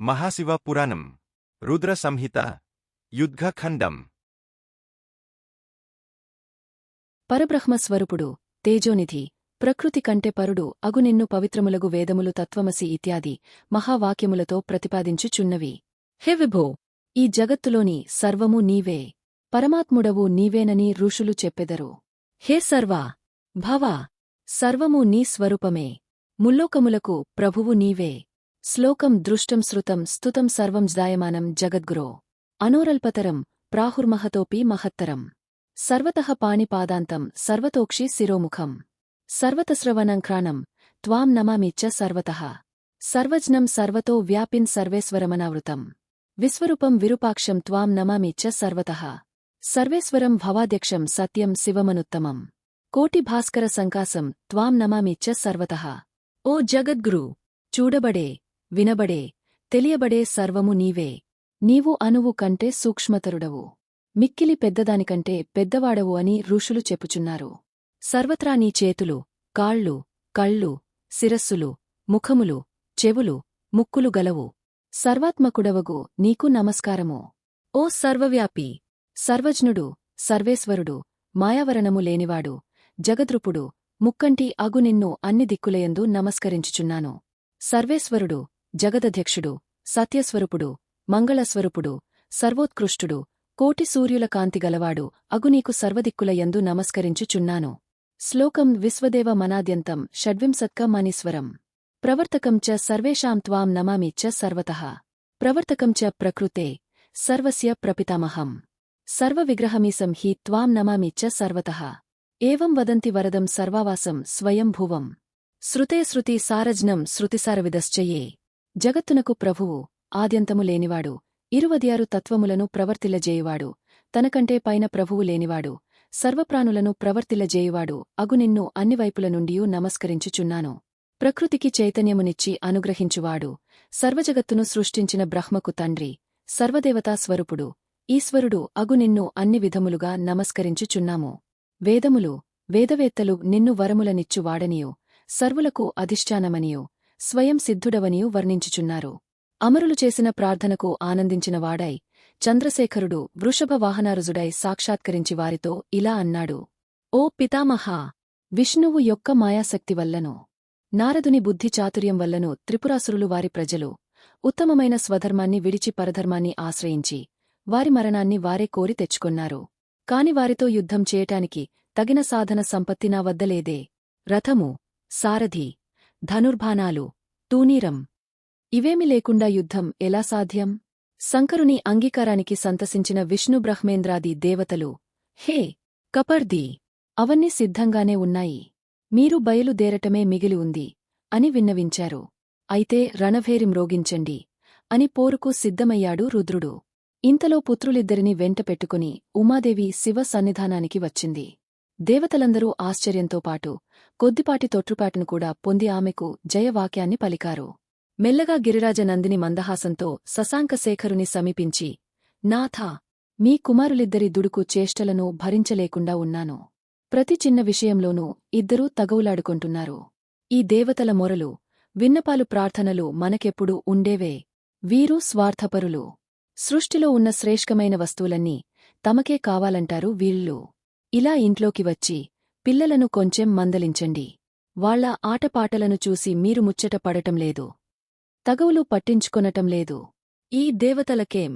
మహాశివ పురాణం రుద్ర సంహిత యుద్ధఖండం. పరబ్రహ్మస్వరూపుడు తేజోనిధి ప్రకృతి కంటే పరుడు అగు నిన్ను పవిత్రములగు వేదములు తత్వమసి ఇత్యాది మహావాక్యములతో ప్రతిపాదించుచున్నవి. హే విభో, ఈ జగత్తులోని సర్వము నీవే, పరమాత్ముడవు నీవేనని ఋషులు చెప్పెదరు. హే సర్వా భవ, సర్వము నీ స్వరూపమే, ముల్లోకములకు ప్రభువు నీవే. శ్లోకం దృష్టం శ్రుతం స్తుతం సర్వం జాయమానం జగద్గురో అనోరల్పతరం ప్రాహుర్మహతోపి మహత్తరం. సర్వతః పాణిపాదాంతం సర్వతోక్షి శిరోముఖం సర్వతస్రవనంక్రాణం త్వాం నమామిచ్చ సర్వతః. సర్వజ్ఞం సర్వతో వ్యాపిన్ సర్వేశ్వరమనావృతం విశ్వరూపం విరూపాక్షం త్వాం నమామిచ్చ సర్వతః. సర్వేశ్వరం భవాధ్యక్షం సత్యం శివమనుత్తమం కోటిభాస్కర సంకాసం త్వాం నమామిచ్చ సర్వతః. ఓ జగద్గురు, చూడబడే, వినబడే, తెలియబడే సర్వము నీవే. నీవు అణువు కంటే సూక్ష్మతరుడవు, మిక్కిలి పెద్దదానికంటే పెద్దవాడవు అని ఋషులు చెప్పుచున్నారు. సర్వత్రా నీ చేతులు, కాళ్ళు, కళ్ళు, శిరస్సులు, ముఖములు, చెవులు, ముక్కులు గలవు. సర్వాత్మకుడవగు నీకు నమస్కారము. ఓ సర్వవ్యాపి, సర్వజ్ఞుడు, సర్వేశ్వరుడు, మాయావరణము లేనివాడు, జగద్రూపుడు, ముక్కంటి అగు నిన్ను అన్ని దిక్కులయందు నమస్కరించుచున్నాను. సర్వేశ్వరుడు, జగదధ్యక్షుడు, సత్యస్వరూపుడు, మంగళస్వరూపుడు, సర్వోత్కృష్టుడు, కోటి సూర్యుల కాంతిగలవాడు అగు నీకు సర్వదిక్కులయందు నమస్కరించుచున్నాను. శ్లోకం విశ్వదేవ మనాద్యంతం షడ్వింశత్క మనీశ్వరం ప్రవర్తకం చ సర్వేషాం త్వాం నమామి చ సర్వతః. ప్రవర్తకం చ ప్రకృతే సర్వస్య ప్రపితామహం సర్వవిగ్రహమీసం హి త్వాం నమామి చ సర్వతః. ఏవం వదంతి వరదం సర్వావాసం స్వయం భువం శృతే శృతి సారజ్ఞం శృతిసారవిదశ్చయే. జగత్తునకు ప్రభువు, ఆద్యంతము లేనివాడు, 26 తత్వములను ప్రవర్తిల్లజేయువాడు, తనకంటే పైన ప్రభువు లేనివాడు, సర్వప్రాణులను ప్రవర్తిల్లజేయువాడు అగు నిన్ను అన్నివైపుల నుండియూ నమస్కరించుచున్నాను. ప్రకృతికి చైతన్యమునిచ్చి అనుగ్రహించువాడు, సర్వజగత్తును సృష్టించిన బ్రహ్మకు తండ్రి, సర్వదేవతా స్వరూపుడు, ఈశ్వరుడు అగు నిన్ను అన్ని విధములుగా నమస్కరించుచున్నాము. వేదములు, వేదవేత్తలు నిన్ను వరములనిచ్చువాడనియు, సర్వులకు అధిష్టానమనియు, స్వయం సిద్ధుడవనియు వర్ణించుచున్నారు. అమరులు చేసిన ప్రార్థనకు ఆనందించినవాడై, చంద్రశేఖరుడు వృషభవాహనారుజుడై సాక్షాత్కరించి వారితో ఇలా అన్నాడు. ఓ పితామహా, విష్ణువు యొక్క మాయాశక్తి వల్లను, నారదుని బుద్ధి చాతుర్యం వల్లను త్రిపురాసురులు వారి ప్రజలు ఉత్తమమైన స్వధర్మాన్ని విడిచి పరధర్మాన్ని ఆశ్రయించి, వారి మరణాన్ని వారే కోరి తెచ్చుకొన్నారు. కాని వారితో యుద్ధం చేయటానికి తగిన సాధన సంపత్తి నా వద్దలేదే. రథము, సారథి, ధనుర్బాణాలు, తూనీరం ఇవేమి లేకుండా యుద్ధం ఎలా సాధ్యం? శంకరుని అంగీకారానికి సంతసించిన విష్ణు బ్రహ్మేంద్రాది దేవతలు, హే కపర్ది, అవన్నీ సిద్ధంగానే ఉన్నాయి, మీరు బయలుదేరటమే మిగిలి ఉంది అని విన్నవించారు. అయితే రణభేరి మ్రోగించండి అని పోరుకు సిద్ధమయ్యాడు రుద్రుడు. ఇంతలో పుత్రులిద్దరిని వెంట పెట్టుకుని ఉమాదేవి శివ సన్నిధానానికి వచ్చింది. దేవతలందరూ ఆశ్చర్యంతో పాటు కొద్దిపాటి తొట్రుపాటును కూడా పొంది ఆమెకు జయవాక్యాన్ని పలికారు. మెల్లగా గిరిరాజ నందిని మందహాసంతో శశాంకశేఖరుని సమీపించి, నాథా, మీ కుమారులిద్దరి దుడుకు చేష్టలను భరించలేకుండా ఉన్నాను. ప్రతి చిన్న విషయంలోనూ ఇద్దరూ తగవులాడుకొంటున్నారు. ఈ దేవతల మొరలు, విన్నపాలు ప్రార్థనలు మనకెప్పుడూ ఉండేవే. వీరు స్వార్థపరులు. సృష్టిలో ఉన్న శ్రేష్ఠమైన వస్తువులన్నీ తమకే కావాలంటారు వీళ్ళు. ఇలా ఇంట్లోకి వచ్చి పిల్లలను కొంచెం మందలించండి. వాళ్ల ఆటపాటలను చూసి మీరు ముచ్చట పడటం లేదు, తగవులు పట్టించుకొనటం లేదు. ఈ దేవతలకేం,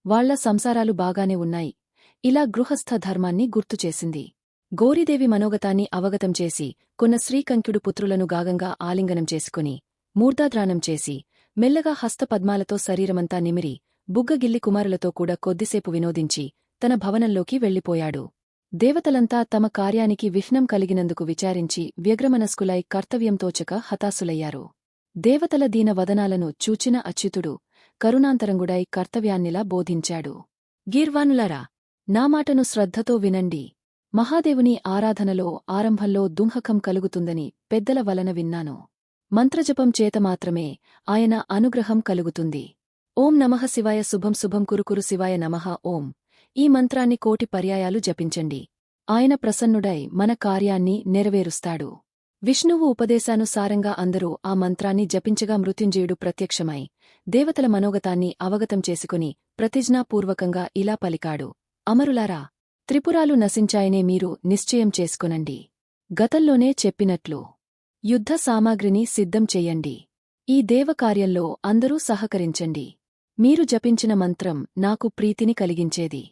వాళ్ల సంసారాలు బాగానే ఉన్నాయి. ఇలా గృహస్థ ధర్మాన్ని గుర్తుచేసింది. గౌరీదేవి మనోగతాన్ని అవగతం చేసి కొన్న శ్రీకంకుడు పుత్రులను గాగంగా ఆలింగనం చేసుకుని మూర్ధాద్రానం చేసి మెల్లగా హస్తపద్మాలతో శరీరమంతా నిమిరి బుగ్గగిల్లి కుమారులతో కూడా కొద్దిసేపు వినోదించి తన భవనంలోకి వెళ్ళిపోయాడు. దేవతలంతా తమ కార్యానికి విఘ్నం కలిగినందుకు విచారించి వ్యగ్రమనస్కులై కర్తవ్యంతోచక హతాశులయ్యారు. దేవతల దీన వదనాలను చూచిన అచ్యుతుడు కరుణాంతరంగుడై కర్తవ్యాన్నిలా బోధించాడు. గీర్వానులారా, నా మాటను శ్రద్ధతో వినండి. మహాదేవుని ఆరాధనలో ఆరంభంలో దుంహకం కలుగుతుందని పెద్దల వలన విన్నాను. మంత్రజపం చేత మాత్రమే ఆయన అనుగ్రహం కలుగుతుంది. ఓం నమః శివాయ శుభం శుభం కురుకురు శివాయ నమః ఓం. ఈ మంత్రాన్ని 1,000 పర్యాయాలు జపించండి. ఆయన ప్రసన్నుడై మన కార్యాన్ని నెరవేరుస్తాడు. విష్ణువు ఉపదేశానుసారంగా అందరూ ఆ మంత్రాన్ని జపించగా మృత్యుంజయుడు ప్రత్యక్షమై దేవతల మనోగతాన్ని అవగతం చేసుకుని ప్రతిజ్ఞాపూర్వకంగా ఇలా పలికాడు: అమరులారా, త్రిపురాలు నశించాయనే మీరు నిశ్చయం చేసుకొనండి. గతంలోనే చెప్పినట్లు యుద్ధ సామాగ్రిని సిద్ధం చెయ్యండి. ఈ దేవకార్యంలో అందరూ సహకరించండి. మీరు జపించిన మంత్రం నాకు ప్రీతిని కలిగించేది.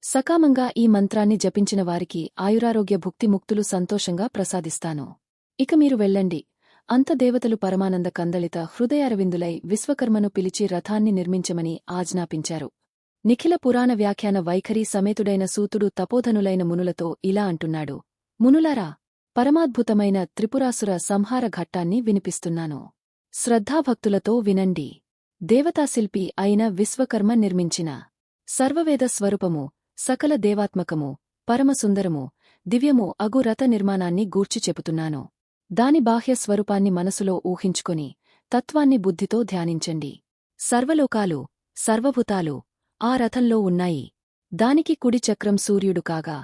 సకామంగా ఈ మంత్రాన్ని జపించిన వారికి ఆయురారోగ్య భుక్తిముక్తులు సంతోషంగా ప్రసాదిస్తాను. ఇక మీరు వెళ్ళండి. అంత దేవతలు పరమానంద కందళిత హృదయారవిందులై విశ్వకర్మను పిలిచి రథాన్ని నిర్మించమని ఆజ్ఞాపించారు. నిఖిల పురాణ వ్యాఖ్యాన వైఖరి సమేతుడైన సూతుడు తపోధనులైన మునులతో ఇలా అంటున్నాడు: మునులారా, పరమాద్భుతమైన త్రిపురాసుర సంహార ఘట్టాన్ని వినిపిస్తున్నాను. శ్రద్ధాభక్తులతో వినండి. దేవతాశిల్పి అయిన విశ్వకర్మ నిర్మించిన సర్వవేద స్వరూపము, సకల దేవాత్మకము, పరమసుందరము, దివ్యము అగు రథ నిర్మాణాన్ని గూర్చి చెబుతున్నాను. దాని బాహ్య స్వరూపాన్ని మనసులో ఊహించుకొని తత్వాన్ని బుద్ధితో ధ్యానించండి. సర్వలోకాలు, సర్వభూతాలు ఆ రథంలో ఉన్నాయి. దానికి కుడి చక్రం సూర్యుడు కాగా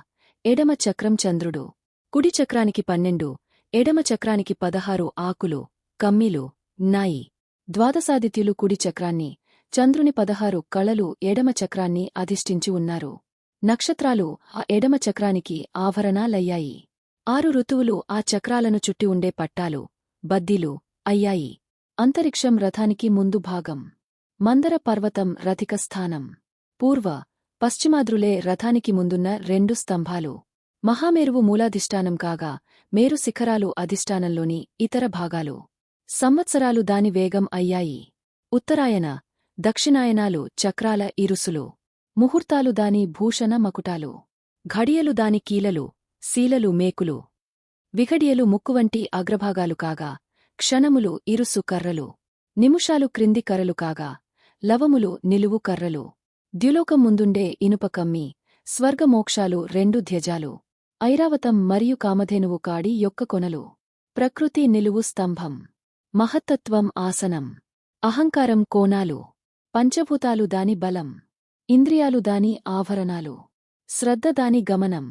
ఎడమ చక్రం చంద్రుడు. కుడి చక్రానికి 12, ఎడమ చక్రానికి 16 ఆకులు, కమ్మీలు ఉన్నాయి. ద్వాదశాదిత్యులు కుడి చక్రాన్ని, చంద్రుని 16 కళలు ఎడమ చక్రాన్ని అధిష్ఠించి ఉన్నారు. నక్షత్రాలు ఆ ఎడమ చక్రానికి ఆభరణాలయ్యాయి. 6 ఋతువులు ఆ చక్రాలను చుట్టి ఉండే పట్టాలు, బద్దీలు అయ్యాయి. అంతరిక్షం రథానికి ముందు భాగం. మందర పర్వతం రథిక స్థానం. పూర్వ, పశ్చిమాద్రులే రథానికి ముందున్న 2 స్తంభాలు. మహామేరువు మూలాధిష్టానం కాగా మేరు శిఖరాలు అధిష్టానంలోని ఇతర భాగాలు. సంవత్సరాలు దాని వేగం అయ్యాయి. ఉత్తరాయణ, దక్షిణాయనాలు చక్రాల ఇరుసులు. ముహూర్తాలు దాని భూషణ మకుటాలు. ఘడియలు దాని కీలలు, శీలలు మేకులు. విఘడియలు ముక్కువంటి అగ్రభాగాలు కాగా క్షణములు ఇరుసు కర్రలు. నిముషాలు క్రింది కర్రలు కాగా లవములు నిలువు కర్రలు. ద్యులోకం ముందుండే ఇనుప కమ్మి, స్వర్గమోక్షాలు 2 ధ్యజాలు. ఐరావతం మరియు కామధేనువు కాడి యొక్క కొనలు. ప్రకృతి నిలువు స్తంభం. మహత్తత్వం ఆసనం. అహంకారం కోణాలు. పంచభూతాలు దాని బలం. ఇంద్రియాలు దాని ఆభరణాలు. శ్రద్ధ దాని గమనం.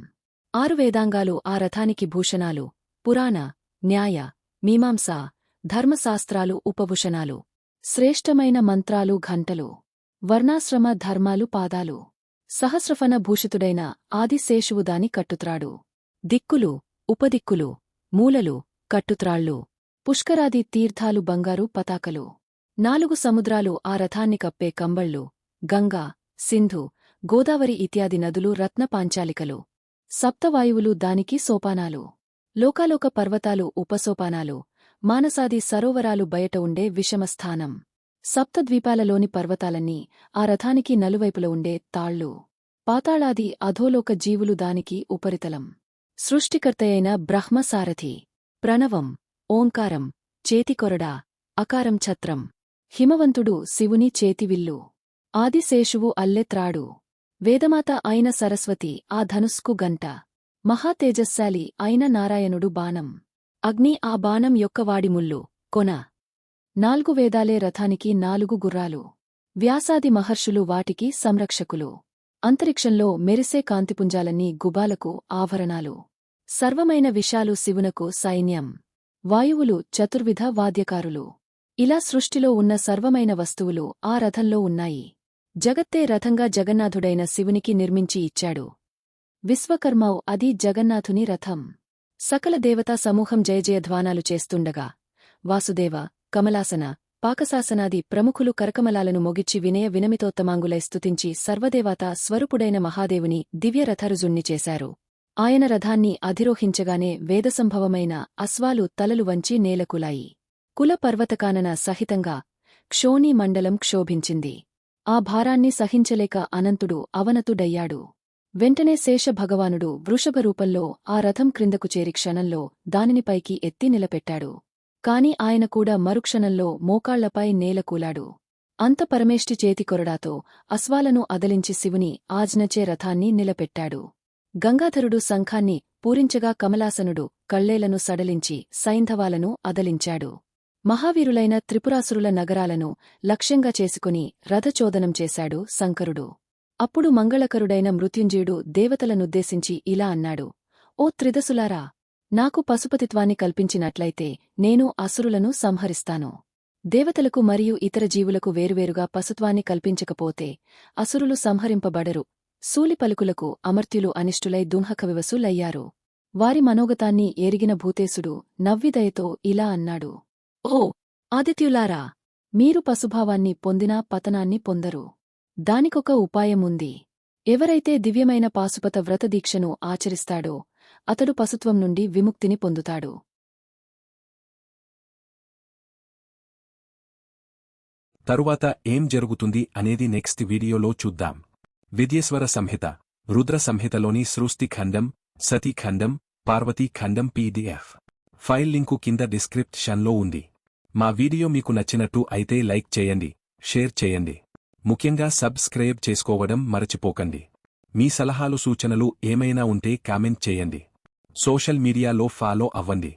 6 వేదాంగాలు ఆ రథానికి భూషణాలు. పురాణ, న్యాయ, మీమాంసా, ధర్మశాస్త్రాలు ఉపభూషణాలు. శ్రేష్టమైన మంత్రాలు ఘంటలు. వర్ణాశ్రమ ధర్మాలు పాదాలు. సహస్రఫన భూషితుడైన ఆదిశేషువు దాని కట్టుత్రాడు. దిక్కులు, ఉపదిక్కులు, మూలలు, కట్టుత్రాళ్ళు. పుష్కరాది తీర్థాలు బంగారు పతాకలు. 4 సముద్రాలు ఆ రథాన్ని కప్పే కంబళ్ళు. గంగా, సింధు, గోదావరి ఇత్యాది నదులు రత్న పాంచాలికలు. సప్తవాయువులు దానికి సోపానాలు. లోకాలోక పర్వతాలు ఉపసోపానాలు. మానసాది సరోవరాలు బయట ఉండే విషమస్థానం. సప్తద్వీపాలలోని పర్వతాలన్నీ ఆ రథానికి నలువైపుల ఉండే తాళ్ళు. పాతాళాది అధోలోక జీవులు దానికి ఉపరితలం. సృష్టికర్తయైన బ్రహ్మసారథి. ప్రణవం, ఓంకారం, చేతికొరడా, అకారం ఛత్రం. హిమవంతుడు శివుని చేతివిల్లు. ఆదిశేషువు అల్లెత్రాడు. వేదమాత అయిన సరస్వతి ఆ ధనుస్కు గంట. మహాతేజస్శాలి అయిన నారాయణుడు బాణం. అగ్ని ఆ బాణం యొక్క వాడిముల్లు, కొన. 4 వేదాలే రథానికి 4 గుర్రాలు. వ్యాసాది మహర్షులు వాటికి సంరక్షకులు. అంతరిక్షంలో మెరిసే కాంతిపుంజాలన్నీ గుబాలకు ఆభరణాలు. సర్వమైన విషాలు శివునకు సైన్యం. వాయువులు చతుర్విధ వాద్యకారులు. ఇలా సృష్టిలో ఉన్న సర్వమైన వస్తువులు ఆ రథంలో ఉన్నాయి. జగత్తే రథంగా జగన్నాథుడైన శివునికి నిర్మించి ఇచ్చాడు. విశ్వకర్మౌ అది జగన్నాథుని రథం. సకల దేవతా సమూహం జయజయధ్వానాలు చేస్తుండగా వాసుదేవ, కమలాసన, పాకశాసనాది ప్రముఖులు కరకమలాలను మొగిచ్చి వినయ వినమితోత్తమాంగులై స్తుతించి సర్వదేవతా స్వరూపుడైన మహాదేవుని దివ్యరథరుజుణ్ణి చేశారు. ఆయన రథాన్ని అధిరోహించగానే వేదసంభవమైన అశ్వాలు తలలు వంచి నేలకులాయి. కుల పర్వతకానన సహితంగా క్షోణీ మండలం క్షోభించింది. ఆ భారాన్ని సహించలేక అనంతుడు అవనతుడయ్యాడు. వెంటనే శేషభగవానుడు వృషభరూపంలో ఆ రథం క్రిందకు చేరి క్షణంలో దానిని పైకి ఎత్తి నిలపెట్టాడు. కాని ఆయన కూడా మరుక్షణంలో మోకాళ్లపై నేలకూలాడు. అంత పరమేష్టి చేతికొరడాతో అశ్వాలను అదలించి శివుని ఆజ్ఞచే రథాన్ని నిలపెట్టాడు. గంగాధరుడు శంఖాన్ని పూరించగా కమలాసనుడు కళ్ళేలను సడలించి సైంధవాలను అదలించాడు. మహావీరులైన త్రిపురాసురుల నగరాలను లక్ష్యంగా చేసుకుని రథచోదనం చేశాడు శంకరుడు. అప్పుడు మంగళకరుడైన మృత్యుంజయుడు దేవతలనుద్దేశించి ఇలా అన్నాడు: ఓ త్రిదసులారా, నాకు పశుపతిత్వాన్ని కల్పించినట్లయితే నేను అసురులను సంహరిస్తాను. దేవతలకు మరియు ఇతర జీవులకు వేరువేరుగా పశుత్వాన్ని కల్పించకపోతే అసురులు సంహరింపబడరు. శూలిపలుకులకు అమర్త్యులు అనిష్టులై దుంహకవివసులయ్యారు. వారి మనోగతాన్ని ఎరిగిన భూతేశుడు నవ్విదయతో ఇలా అన్నాడు. ఓ ఆదిత్యులారా! మీరు పశుభావాన్ని పొందినా పతనాన్ని పొందరు. దానికొక ఉపాయముంది. ఎవరైతే దివ్యమైన పాశుపత వ్రతదీక్షను ఆచరిస్తాడో అతడు పశుత్వం నుండి విముక్తిని పొందుతాడు. తరువాత ఏం జరుగుతుంది అనేది నెక్స్ట్ వీడియోలో చూద్దాం. విద్యేశ్వర సంహిత, రుద్ర సంహితలోని సృష్టి ఖండం, సతీ ఖండం, పార్వతీ ఖండం పీడీఎఫ్ ఫైల్ లింకు కింద డిస్క్రిప్షన్లో ఉంది. మా వీడియో మీకు నచ్చినట్టు అయితే లైక్ చేయండి, షేర్ చేయండి. ముఖ్యంగా సబ్స్క్రైబ్ చేసుకోవడం మరచిపోకండి. మీ సలహాలు సూచనలు ఏమైనా ఉంటే కామెంట్ చేయండి. సోషల్ మీడియాలో ఫాలో అవ్వండి.